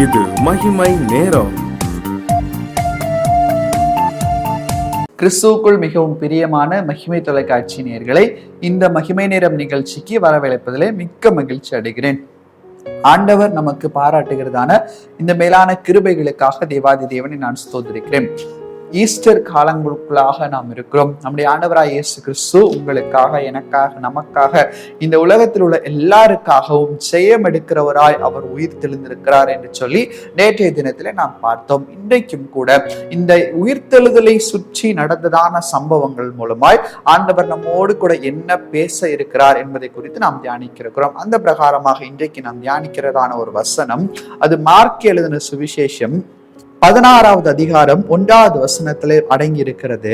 இது மகிமை நேரம். கிறிஸ்துவுக்குள் மிகவும் பிரியமான மகிமை தொலைக்காட்சி நேயர்களை, இந்த மகிமை நேரம் நிகழ்ச்சிக்கு வரவழைப்பதிலே மிக்க மகிழ்ச்சி அடைகிறேன். ஆண்டவர் நமக்கு பாராட்டுகிறதான இந்த மேலான கிருபைகளுக்காக தேவாதி தேவனை நான் ஸ்தோத்திரிக்கிறேன். ஈஸ்டர் காலங்களுக்குள்ளாக நாம் இருக்கிறோம். நம்முடைய ஆண்டவராய் இயேசு கிறிஸ்து உங்களுக்காக, எனக்காக, நமக்காக, இந்த உலகத்தில் உள்ள எல்லாருக்காகவும் ஜெயம் எடுக்கிறவராய் அவர் உயிர் தெழுந்திருக்கிறார் என்று சொல்லி நேற்றைய தினத்திலே நாம் பார்த்தோம். இன்றைக்கும் கூட இந்த உயிர்த்தெழுதலை சுற்றி நடந்ததான சம்பவங்கள் மூலமாய் ஆண்டவர் நம்மோடு கூட என்ன பேச இருக்கிறார் என்பதை குறித்து நாம் தியானிக்கிறோம். அந்த பிரகாரமாக இன்றைக்கு நாம் தியானிக்கிறதான ஒரு வசனம், அது மார்க் எழுதின சுவிசேஷம் 16வது அதிகாரம் 1வது வசனத்திலே அடங்கி இருக்கிறது.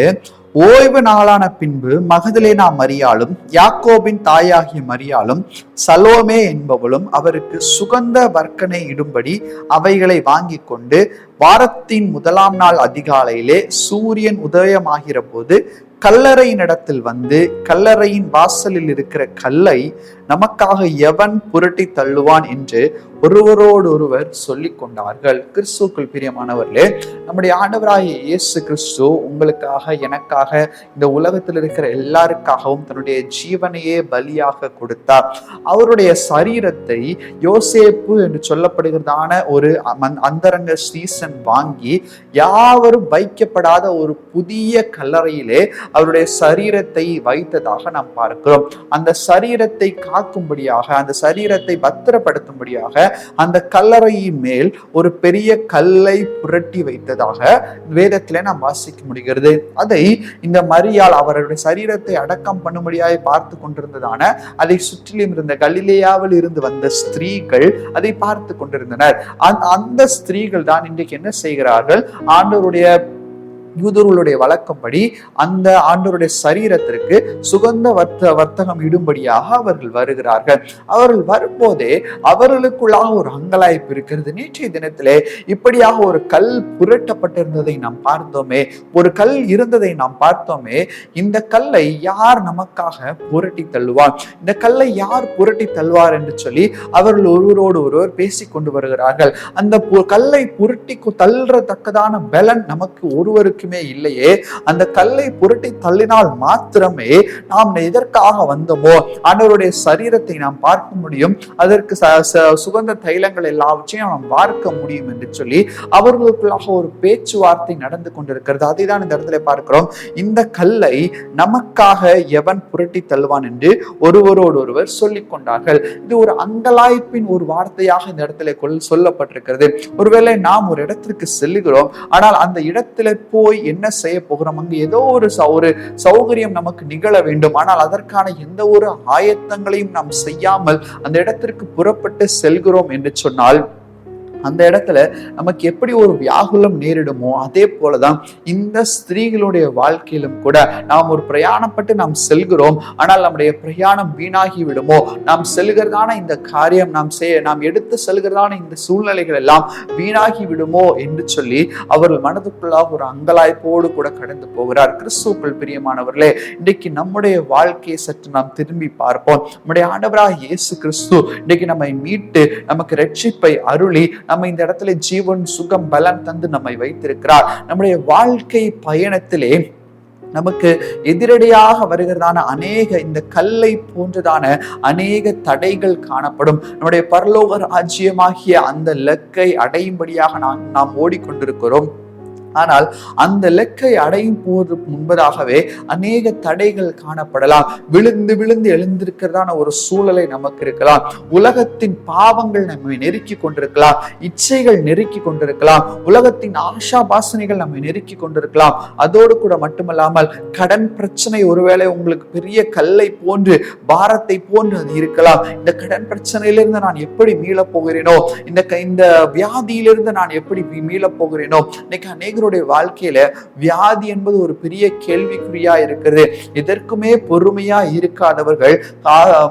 ஓய்வு நாளான பின்பு மகதலேனா மரியாளும் யாக்கோபின் தாயாகிய மரியாளும் சலோமே என்பவளும் அவருக்கு சுகந்த வர்க்கனை இடும்படி அவைகளை வாங்கி கொண்டு வாரத்தின் முதலாம் நாள் அதிகாலையிலே சூரியன் உதயமாகிற போது கல்லறையினிடத்தில் வந்து, கல்லறையின் வாசலில் இருக்கிற கல்லை நமக்காக எவன் புரட்டி தள்ளுவான் என்று ஒருவரோடு ஒருவர் சொல்லிக் கொண்டார்கள். கிறிஸ்துவுக்குள் பிரியமானவர்களே, நம்முடைய ஆண்டவராகிய இயேசு கிறிஸ்து உங்களுக்காக, எனக்காக, இந்த உலகத்தில் இருக்கிற எல்லாருக்காகவும் தன்னுடைய ஜீவனையே பலியாக கொடுத்தார். அவருடைய சரீரத்தை யோசேப்பு என்று சொல்லப்படுகிறதான ஒரு அந்தரங்க சீசன் வாங்கி யாவரும் வைக்கப்படாத ஒரு புதிய கல்லறையிலே அவருடைய சரீரத்தை வைத்ததாக நாம் பார்க்கிறோம். அந்த சரீரத்தை காக்கும்படியாக, அந்த சரீரத்தை பத்திரப்படுத்தும்படியாக அந்த கல்லறையின் மேல் ஒரு பெரிய கல்லை புரட்டி வைத்ததாக வேதத்திலே நாம் வாசிக்க முடிகிறது. அதை இந்த மரியாள் அவருடைய சரீரத்தை அடக்கம் பண்ணும்படியாக பார்த்து கொண்டிருந்ததான, அதை சுற்றிலும் இருந்த கலிலேயாவில் இருந்து வந்த ஸ்திரீகள் அதை பார்த்து கொண்டிருந்தனர். அந்த ஸ்திரீகள் தான் இன்றைக்கு என்ன செய்கிறார்கள்? ஆண்டவருடைய யூதர்களுடைய வழக்கப்படி அந்த ஆண்டவருடைய சரீரத்திற்கு சுகந்த வர்த்தகம் இடும்படியாக அவர்கள் வருகிறார்கள். அவர்கள் வரும்போதே அவர்களுக்குள்ளாக ஒரு அங்கலாய்ப்பு இருக்கிறது. நேற்றைய தினத்திலே இப்படியாக ஒரு கல் புரட்டப்பட்டிருந்ததை நாம் பார்த்தோமே, ஒரு கல் இருந்ததை நாம் பார்த்தோமே. இந்த கல்லை யார் நமக்காக புரட்டி தள்ளுவார், இந்த கல்லை யார் புரட்டி தள்ளுவார் என்று சொல்லி அவர்கள் ஒருவரோடு ஒருவர் பேசிக் கொண்டு வருகிறார்கள். அந்த கல்லை புரட்டி தள்ளுறத்தக்கதான பலன் நமக்கு ஒருவருக்கு இல்லையே. அந்த கல்லை புரட்டி தள்ளினால் மாத்திரமே நாம் எதற்காக வந்தோமோ ஆண்டவருடைய சரீரத்தை நாம் பார்க்க முடியும், அதற்கு சுகந்த தைலங்கள் எல்லாவற்றையும் நாம் பார்க்க முடியும் என்று சொல்லி அவர்களுக்குள்ளாக ஒரு பேச்சுவார்த்தை நடந்து கொண்டிருக்கிறது. அதை தான் இந்த இடத்துல பார்க்கிறோம். இந்த கல்லை நமக்காக எவன் புரட்டி தள்ளுவான் என்று ஒருவரோடு ஒருவர் சொல்லிக் கொண்டார்கள். இது ஒரு அங்கலாய்ப்பின் ஒரு வார்த்தையாக இந்த இடத்துல சொல்லப்பட்டிருக்கிறது. ஒருவேளை நாம் ஒரு இடத்திற்கு செல்லுகிறோம், ஆனால் அந்த இடத்துல போய் என்ன செய்ய போகிறோம்? அங்கு ஏதோ ஒரு சௌகரியம் நமக்கு நிகழ வேண்டும், ஆனால் அதற்கான எந்த ஒரு ஆயத்தங்களையும் நாம் செய்யாமல் அந்த இடத்திற்கு புறப்பட்டு செல்கிறோம் என்று சொன்னால் அந்த இடத்துல நமக்கு எப்படி ஒரு வியாகுலம் நேரிடுமோ அதே போலதான் இந்த ஸ்திரீகளுடைய வாழ்க்கையிலும் கூட நாம் ஒரு பிரயாணப்பட்டு நாம் செல்கிறோம், ஆனால் நம்முடைய பிரயாணம் வீணாகி விடுமோ, நாம் செல்கிறதான இந்த காரியம், நாம் எடுத்து செல்கிறதான இந்த சூழ்நிலைகள் எல்லாம் வீணாகி விடுமோ என்று சொல்லி அவர்கள் மனதுக்குள்ளாக ஒரு அங்கலாய்ப்போடு கூட கடந்து போகிறார். கிறிஸ்துவுக்குள் பிரியமானவர்களே, இன்றைக்கு நம்முடைய வாழ்க்கையை சற்று நாம் திரும்பி பார்ப்போம். நம்முடைய ஆண்டவராகிய இயேசு கிறிஸ்து இன்றைக்கு நம்மை மீட்டு நமக்கு ரட்சிப்பை அருளி நம்ம இந்த இடத்துல ஜீவன், சுகம், பலன் தந்து நம்மை வைத்திருக்கிறார். நம்முடைய வாழ்க்கை பயணத்திலே நமக்கு எதிரடியாக வருகிறதான அநேக இந்த கல்லை போன்றதான அநேக தடைகள் காணப்படும். நம்முடைய பரலோக ராஜ்யமாகிய அந்த இலக்கை அடையும்படியாக நாம் ஓடிக்கொண்டிருக்கிறோம். ஆனால் அந்த இலக்கை அடையும் போது முன்பதாகவே அநேக தடைகள் காணப்படலாம். விழுந்து விழுந்து எழுந்திருக்கிறதான ஒரு சூழலை நமக்கு இருக்கலாம். உலகத்தின் பாவங்கள் நம்மை நெருக்கி கொண்டிருக்கலாம், இச்சைகள் நெருக்கி கொண்டிருக்கலாம், உலகத்தின் ஆஷா பாசனைகள் நம்மை நெருக்கி கொண்டிருக்கலாம். அதோடு கூட மட்டுமல்லாமல் கடன் பிரச்சனை ஒருவேளை உங்களுக்கு பெரிய கல்லை போன்று, பாரத்தை போன்று அது இருக்கலாம். இந்த கடன் பிரச்சனையிலிருந்து நான் எப்படி மீளப் போகிறேனோ, இந்த வியாதியிலிருந்து நான் எப்படி மீளப் போகிறேனோ. இன்னைக்கு அநேக வாழ்க்கையில வியாதி என்பது ஒரு பெரிய கேள்விக்குறியா இருக்கிறது. இதற்குமே பொறுமையா இருக்காதவர்கள்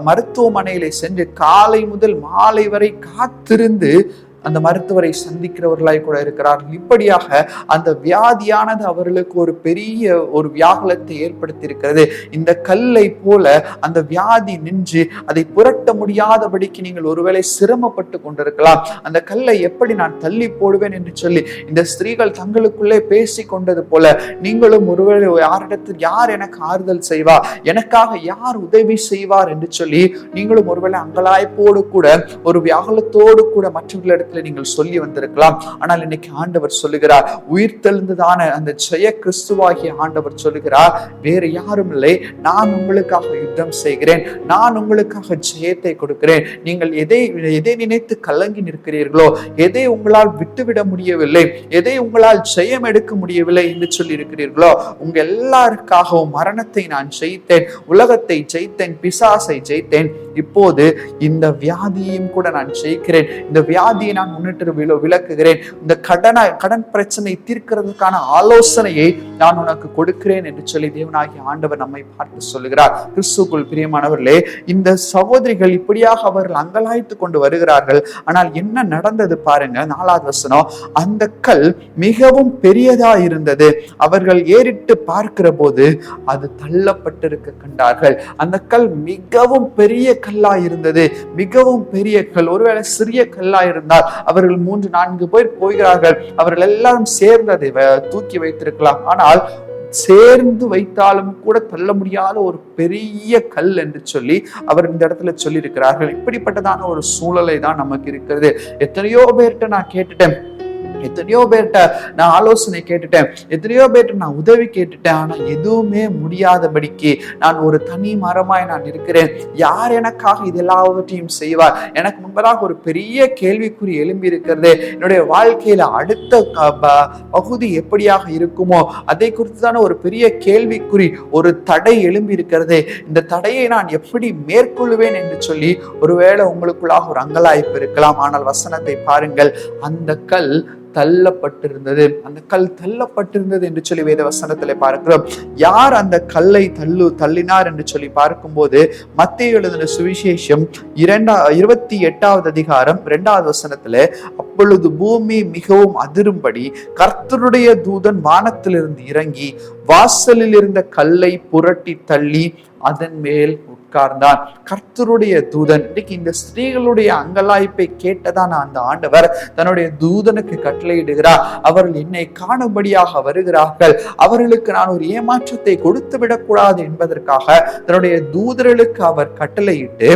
மருத்துவமனையில சென்று காலை முதல் மாலை வரை காத்திருந்து அந்த மருத்துவரை சந்திக்கிறவர்களாய் கூட இருக்கிறார்கள். இப்படியாக அந்த வியாதியானது அவர்களுக்கு ஒரு பெரிய ஒரு வியாகுலத்தை ஏற்படுத்தி இருக்கிறது. இந்த கல்லை போல அந்த வியாதி நின்று அதை புரட்ட முடியாதபடிக்கு நீங்கள் ஒருவேளை சிரமப்பட்டு கொண்டிருக்கலாம். அந்த கல்லை எப்படி நான் தள்ளி போடுவேன் என்று சொல்லி இந்த ஸ்திரீகள் தங்களுக்குள்ளே பேசி கொண்டது போல நீங்களும் ஒருவேளை யாரிடத்தில் யார் எனக்கு ஆறுதல் செய்வா, எனக்காக யார் உதவி செய்வார் என்று சொல்லி நீங்களும் ஒருவேளை அங்கலாய்ப்போடு கூட ஒரு வியாகுலத்தோடு கூட மற்றவர்களிடத்தில் நீங்கள் சொல்லி வந்திருக்கலாம். ஆனால் இன்னைக்கு ஆண்டவர் சொல்லுகிறார், உயிர்த்தெழுந்ததான அந்த ஜெய கிறிஸ்துவாகிய ஆண்டவர் சொல்லுகிறார், வேறு யாரும் இல்லை, நான் உங்களுக்காக யுத்தம் செய்கிறேன், நான் உங்களுக்காக ஜெயத்தை கொடுக்கிறேன். நீங்கள் எதை நினைத்து கலங்கி நிற்கிறீர்களோ, எதை உங்களால் விட்டுவிட முடியவில்லை, எதை உங்களால் ஜெயம் எடுக்க முடியவில்லை என்று சொல்லி இருக்கிறீர்களோ, உங்க எல்லாருக்காகவும் மரணத்தை நான் ஜெயித்தேன், உலகத்தை ஜெயித்தேன், பிசாசை ஜெயித்தேன், இப்போது இந்த வியாதியையும் கூட நான் ஜெயிக்கிறேன், இந்த வியாதியை நான் முன்னிட்டு விளக்குகிறேன், இந்த கடன் பிரச்சனை தீர்க்கிறதுக்கான ஆலோசனையை நான் உனக்கு கொடுக்கிறேன் என்று சொல்லி தேவனாகிய ஆண்டவர் நம்மை பார்த்து சொல்லுகிறார். கிறிஸ்துவுக்குள் பிரியமானவர்களே, இந்த சகோதரிகள் இப்படியாக அவர்கள் அங்கலாய்த்து கொண்டு வருகிறார்கள். ஆனால் என்ன நடந்தது பாருங்க, 4வது வசனம், அந்த கல் மிகவும் பெரியதா இருந்தது, அவர்கள் ஏறிட்டு பார்க்கிற போது அது தள்ளப்பட்டிருக்க கண்டார்கள். அந்த கல் மிகவும் பெரிய கல்லா இருந்தது, மிகவும் பெரிய கல். ஒருவேளை சிறிய கல்லா இருந்தால் அவர்கள் 3-4 பேர் போகிறார்கள், அவர்கள் எல்லாரும் சேர்ந்து அதை தூக்கி வைத்திருக்கலாம். ஆனால் சேர்ந்து வைத்தாலும் கூட தள்ள முடியாத ஒரு பெரிய கல் என்று சொல்லி அவர் இந்த இடத்துல சொல்லி இருக்கிறார்கள். இப்படிப்பட்டதான ஒரு சூழலை தான் நமக்கு இருக்கிறது. எத்தனையோ பேர்கிட்ட நான் கேட்டுட்டேன், எத்தனையோ பேர்கிட்ட நான் ஆலோசனை கேட்டுட்டேன், எத்தனையோ பேர்கிட்ட நான் உதவி கேட்டுட்டேன், ஆனா எதுவுமே முடியாதபடிக்கு நான் ஒரு தனி மரமாய் நான் இருக்கிறேன். யார் எனக்காக இது எல்லாவற்றையும் செய்வார்? எனக்கு முன்பதாக ஒரு பெரிய கேள்விக்குறி எழும்பி இருக்கிறது. என்னுடைய வாழ்க்கையில அடுத்த பகுதி எப்படியாக இருக்குமோ அதை குறித்துதான ஒரு பெரிய கேள்விக்குறி, ஒரு தடை எழும்பி இருக்கிறது. இந்த தடையை நான் எப்படி மேற்கொள்வேன் என்று சொல்லி ஒருவேளை உங்களுக்குள்ளாக ஒரு அங்கலாய்ப்பு இருக்கலாம். ஆனால் வசனத்தை பாருங்கள், அந்த கல் தள்ளப்பட்டிருந்தது, அந்த கல் தள்ளப்பட்டிருந்தது என்று சொல்லி வேத வசனத்திலே பார்க்கிறோம். யார் அந்த கல்லை தள்ளினார் என்று சொல்லி பார்க்கும்போது மத்தேயு எழுதின சுவிசேஷம் 28வது அதிகாரம் 2வது வசனத்திலே, அப்பொழுது பூமி மிகவும் அதிரும்படி கர்த்தருடைய தூதன் வானத்திலிருந்து இறங்கி வாசலில் இருந்த கல்லை புரட்டி தள்ளி அதன் மேல் உட்கார்ந்தான். கர்த்தருடைய தூதன். இன்னைக்கு இந்த ஸ்திரீகளுடைய அங்கலாய்ப்பை கேட்டதான் அந்த ஆண்டவர் தன்னுடைய தூதனுக்கு கட்டளையிடுகிறார். அவர்கள் என்னை காணும்படியாக வருகிறார்கள், அவர்களுக்கு நான் ஒரு ஏமாற்றத்தை கொடுத்து விடக்கூடாது என்பதற்காக தன்னுடைய தூதர்களுக்கு அவர் கட்டளையிட்டு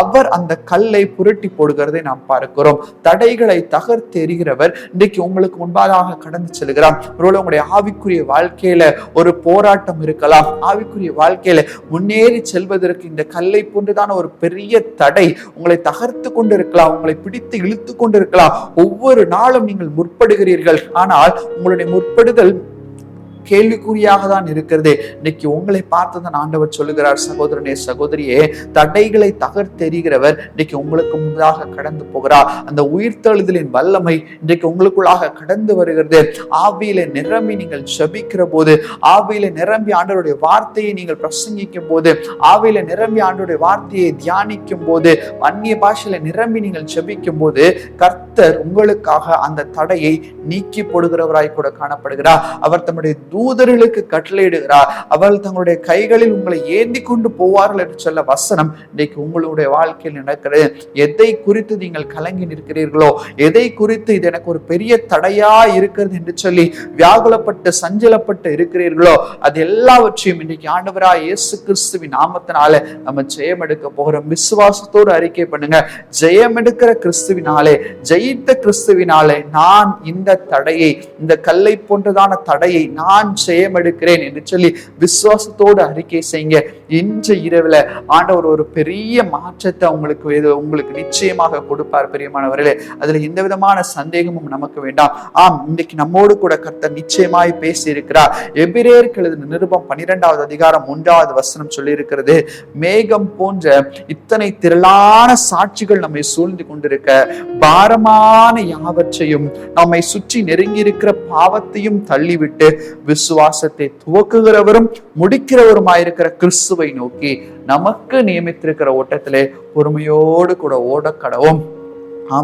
அவர் அந்த கல்லை புரட்டி போடுகிறதை நாம் பார்க்கிறோம். தடைகளை தகர்த்து எறிகிறவர் இன்றைக்கு உங்களுக்கு முன்பாக கடந்து செல்கிறார். ஒருவேளை உங்களுடைய ஆவிக்குரிய வாழ்க்கையில ஒரு போராட்டம் இருக்கலாம், ஆவிக்குரிய வாழ்க்கையில முன்னேறி செல்வதற்கு இந்த கல்லை போன்றுதான ஒரு பெரிய தடை உங்களை தகர்த்து கொண்டு இருக்கலாம், உங்களை பிடித்து இழுத்து கொண்டு இருக்கலாம். ஒவ்வொரு நாளும் நீங்கள் முற்படுகிறீர்கள், ஆனால் உங்களுடைய முற்படுதல் கேள்விக்குறியாக தான் இருக்கிறது. இன்னைக்கு உங்களை பார்த்துதான் ஆண்டவர் சொல்லுகிறார், சகோதரனே சகோதரியே, தடைகளை தகர்த்தெறிகிறவர் இன்னைக்கு உங்களுக்கு முன்னதாக கடந்து போகிறார். அந்த உயிர்த்தெழுதலின் வல்லமை இன்றைக்கு உங்களுக்குள்ளாக கடந்து வருகிறது. ஆவியில நிரம்பி நீங்கள் ஜெபிக்கிற போது, ஆவியில நிரம்பி ஆண்டவருடைய வார்த்தையை நீங்கள் பிரசங்கிக்கும் போது, ஆவியில நிரம்பி ஆண்டவருடைய வார்த்தையை தியானிக்கும் போது, அந்நிய பாஷையில நிரம்பி நீங்கள் ஜெபிக்கும் போது கர்த்தர் உங்களுக்காக அந்த தடையை நீக்கி போடுகிறவராய் கூட காணப்படுகிறார். அவர் தம்முடைய தூதர்களுக்கு கட்டளையிடுகிறார். அவர்கள் தங்களுடைய கைகளில் உங்களை ஏந்தி கொண்டு போவார்கள் என்று சொல்ல வசனம் இன்றைக்கு உங்களுடைய வாழ்க்கையில் நடக்கிறது. எதை குறித்து நீங்கள் கலங்கி நிற்கிறீர்களோ, எதை குறித்து இது எனக்கு ஒரு பெரிய தடையா இருக்கிறது என்று சொல்லி வியாகுலப்பட்டு சஞ்சலப்பட்டு இருக்கிறீர்களோ, அது எல்லாவற்றையும் இன்றைக்கு ஆண்டவராய் இயேசு கிறிஸ்துவின் நாமத்தினால நம்ம ஜெயம் எடுக்க போகிறோம். விசுவாசத்தோடு அறிக்கை பண்ணுங்க, ஜெயம் எடுக்கிற கிறிஸ்துவினாலே, ஜெயித்த கிறிஸ்துவினாலே நான் இந்த தடையை, இந்த கல்லை போன்றதான தடையை நான் ஜெயம் எடுக்கிறேன் என்று சொல்லி விசுவாசத்தோடு அறிக்கை செய்யுங்க. இன்று இரவுல ஆண்டவர் ஒரு பெரிய மாற்றத்தை உங்களுக்கு நிச்சயமாக கொடுப்பார். பிரியமானவர்களே, அதுல எந்த விதமான சந்தேகமும் நமக்கு வேண்டாம். ஆம், இன்னைக்கு நம்மோடு கூட கர்த்தர் நிச்சயமாய் பேசி இருக்கிறார். எபிரேயருக்கு எழுதின நிருபம் 12வது அதிகாரம் 1வது வசனம் சொல்லி இருக்கிறது, மேகம் போன்ற இத்தனை திரளான சாட்சிகள் நம்மை சூழ்ந்து கொண்டிருக்க பாரமான யாவற்றையும் நம்மை சுற்றி நெருங்கி இருக்கிற பாவத்தையும் தள்ளிவிட்டு விசுவாசத்தை துவக்குகிறவரும் முடிக்கிறவருமாயிருக்கிற கிறிஸ்துவை நோக்கி நமக்கு நியமித்திருக்கிற ஓட்டத்திலே பொறுமையோடு கூட ஓட கடவும்.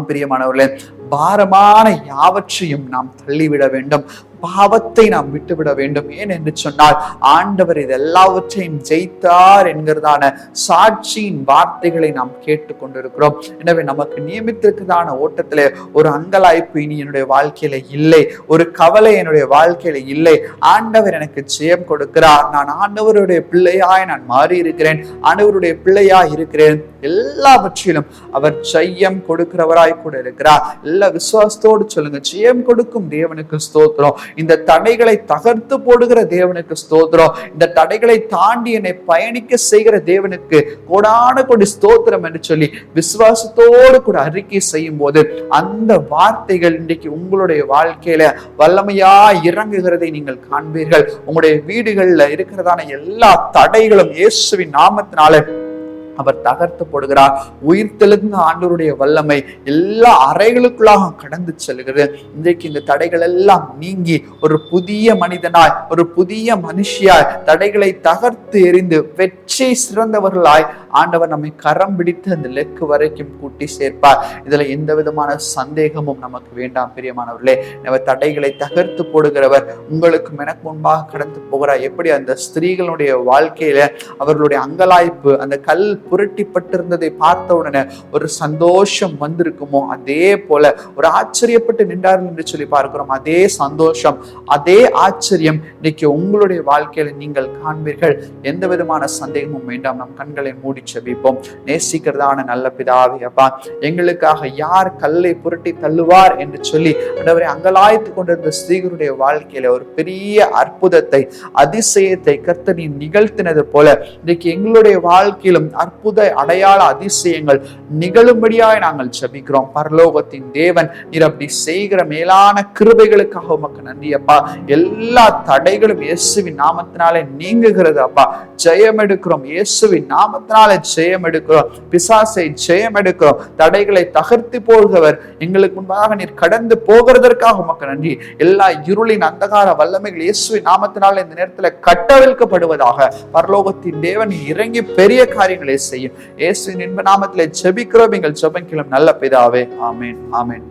பிரியமானவர்களே, பாரமான யாவற்றையும் நாம் தள்ளிவிட வேண்டும், பாவத்தை நாம் விட்டுவிட வேண்டும். ஏன் என்று சொன்னால் ஆண்டவர் இது எல்லாவற்றையும் ஜெயித்தார் என்கிறதான சாட்சியின் வார்த்தைகளை நாம் கேட்டுக்கொண்டிருக்கிறோம். எனவே நமக்கு நியமித்திருக்கிறதான ஓட்டத்திலே ஒரு அங்கலாய்ப்பு இனி என்னுடைய வாழ்க்கையில இல்லை, ஒரு கவலை என்னுடைய வாழ்க்கையில இல்லை. ஆண்டவர் எனக்கு ஜெயம் கொடுக்கிறார், நான் ஆண்டவருடைய பிள்ளையாய் நான் மாறி இருக்கிறேன், ஆண்டவருடைய பிள்ளையாய் இருக்கிறேன். எல்லாவற்றிலும் அவர் ஜெயம் கொடுக்கிறவராய் கூட இருக்கிறார். எல்லா விசுவாசத்தோடு சொல்லுங்க, ஜெயம் கொடுக்கும் தேவனுக்கு ஸ்தோத்திரம். இந்த தடைகளை தகர்த்து போடுகிற தேவனுக்கு ஸ்தோத்திரம். இந்த தடைகளை தாண்டி என்னை பயணிக்க செய்கிற தேவனுக்கு கோடான கோடி ஸ்தோத்திரம் என்று சொல்லி விசுவாசத்தோடு கூட அறிக்கை செய்யும் போது அந்த வார்த்தைகள் இன்றைக்கு உங்களுடைய வாழ்க்கையில வல்லமையா இறங்குகிறதை நீங்கள் காண்பீர்கள். உங்களுடைய வீடுகள்ல இருக்கிறதான எல்லா தடைகளும் இயேசுவின் நாமத்தினால அவர் தகர்த்து போடுகிறார். உயிர்த்தெழுந்த ஆண்டவருடைய வல்லமை எல்லா அறைகளுக்குள்ளாக கடந்து செல்கிறது. இன்றைக்கு இந்த தடைகள் எல்லாம் நீங்கி ஒரு புதிய மனிதனாய், ஒரு புதிய மனுஷியாய், தடைகளை தகர்த்து எறிந்து வெற்றி சிறந்தவர்களாய் ஆண்டவர் நம்மை கரம் பிடித்து அந்த லெக்கு வரைக்கும் கூட்டி சேர்ப்பார். இதுல எந்த விதமான சந்தேகமும் நமக்கு வேண்டாம். பிரியமானவர்களே, நம்ம தடைகளை தகர்த்து போடுகிறவர் உங்களுக்கும் எனக்கு முன்பாக கடந்து போகிறார். எப்படி அந்த ஸ்திரீகளுடைய வாழ்க்கையில அவர்களுடைய அங்கலாய்ப்பு, அந்த கல் புரட்டிப்பட்டிருந்ததை பார்த்த உடனே ஒரு சந்தோஷம் வந்திருக்குமோ, அதே போல ஒரு ஆச்சரியப்பட்டு நின்றார்கள் என்று சொல்லி பார்க்கிறோம். அதே சந்தோஷம், அதே ஆச்சரியம் இன்னைக்கு உங்களுடைய வாழ்க்கையில நீங்கள் காண்பீர்கள். எந்த விதமான சந்தேகமும் வேண்டாம். நம் கண்களை மூடி செபிப்போம். நேசிக்கிறதான நல்ல பிதாவே, அப்பா, எங்களுக்காக யார் கல்லை புரட்டி தள்ளுவார் என்று சொல்லி ஆண்டவரே அங்கலாய்த்து கொண்டிருந்த ஸ்திரீகளுடைய வாழ்க்கையில ஒரு பெரிய அற்புதத்தை, அதிசயத்தை கர்த்தர் நீர் நிகழ்த்தினது போல இன்னைக்கு எங்களுடைய வாழ்க்கையிலும் அற்புத அடையாள அதிசயங்கள் நிகழும்படியாய் நாங்கள் ஜெபிக்கிறோம். பரலோகத்தின் தேவன் நீர் அப்படி செய்கிற மேலான கிருபைகளுக்காக உமக்கு நன்றி அப்பா. எல்லா தடைகளும் இயேசுவின் நாமத்தினாலே நீங்குகிறது அப்பா. ஜெயம் எடுக்கிறோம், இயேசுவின் நாமத்தினாலே ஜெயம் எடுக்கிறோம். பிசாசை ஜெயம் எடுக்கிறோம். தடைகளை தகர்த்து போகிறவர் எங்களுக்கு முன்பாக நீர் கடந்து போகிறதற்காக உமக்கு நன்றி. எல்லா இருளின் அந்தகார வல்லமைகள் இயேசுவின் நாமத்தினாலே இந்த நேரத்தில் கட்டவிழ்க்கப்படுவதாக. பரலோகத்தின் தேவன் இறங்கி பெரிய காரியங்களை செய்யும். இயேசுவின் இன்ப நாமத்திலே ஜெபிக்கிறோம் எங்கள் ஜெபங்களும் நல்ல பிதாவே. ஆமென், ஆமென்.